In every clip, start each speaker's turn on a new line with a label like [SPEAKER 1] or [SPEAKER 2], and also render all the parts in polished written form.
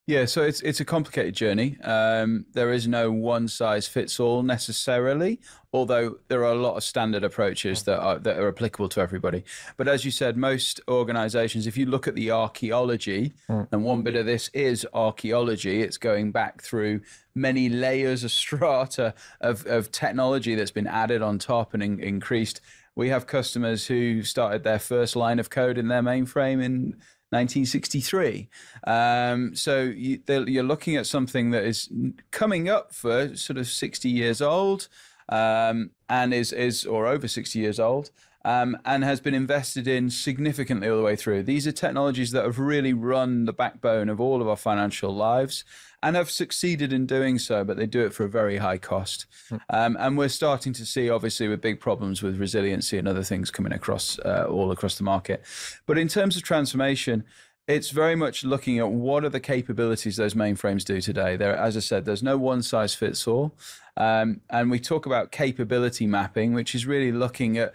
[SPEAKER 1] Yeah, so it's a complicated journey. There is no one size fits all necessarily, although there are a lot of standard approaches that are applicable to everybody. But as you said, most organizations, if you look at the archaeology,
[SPEAKER 2] Mm.
[SPEAKER 1] and one bit of this is archaeology, it's going back through many layers of strata of technology that's been added on top and increased. We have customers who started their first line of code in their mainframe in 1963. You're looking at something that is coming up for sort of 60 years old, and is or over 60 years old, and has been invested in significantly all the way through. These are technologies that have really run the backbone of all of our financial lives and have succeeded in doing so, but they do it for a very high cost. And we're starting to see, obviously, with big problems with resiliency and other things coming across all across the market. But in terms of transformation, it's very much looking at what are the capabilities those mainframes do today. There, as I said, there's no one size fits all. And we talk about capability mapping, which is really looking at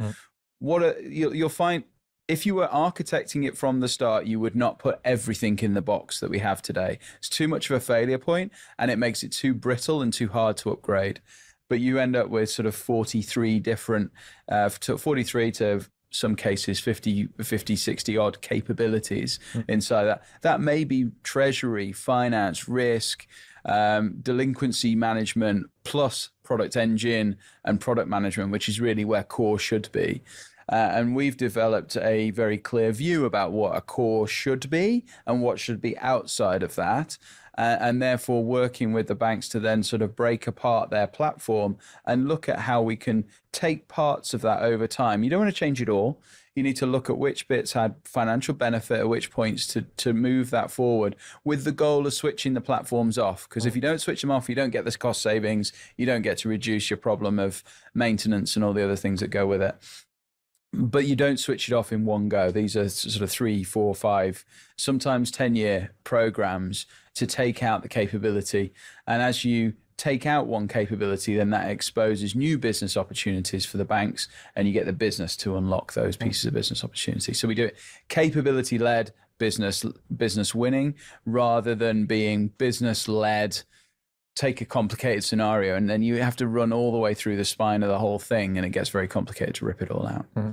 [SPEAKER 1] you'll find if you were architecting it from the start, you would not put everything in the box that we have today. It's too much of a failure point, and it makes it too brittle and too hard to upgrade. But you end up with sort of 43 different, 43 to some cases 50, 60 odd capabilities inside that. That may be treasury, finance, risk, delinquency management, plus product engine and product management, which is really where core should be. And we've developed a very clear view about what a core should be and what should be outside of that. And therefore working with the banks to then sort of break apart their platform and look at how we can take parts of that over time. You don't want to change it all. You need to look at which bits had financial benefit at which points to move that forward with the goal of switching the platforms off. Because if you don't switch them off, you don't get this cost savings. You don't get to reduce your problem of maintenance and all the other things that go with it. But you don't switch it off in one go. These are sort of 3, 4, 5, sometimes 10-year programs to take out the capability. And as you take out one capability, then that exposes new business opportunities for the banks, and you get the business to unlock those pieces of business opportunity. So we do it capability-led business winning rather than being business-led. Take a complicated scenario and then you have to run all the way through the spine of the whole thing, and it gets very complicated to rip it all out.
[SPEAKER 2] Mm-hmm.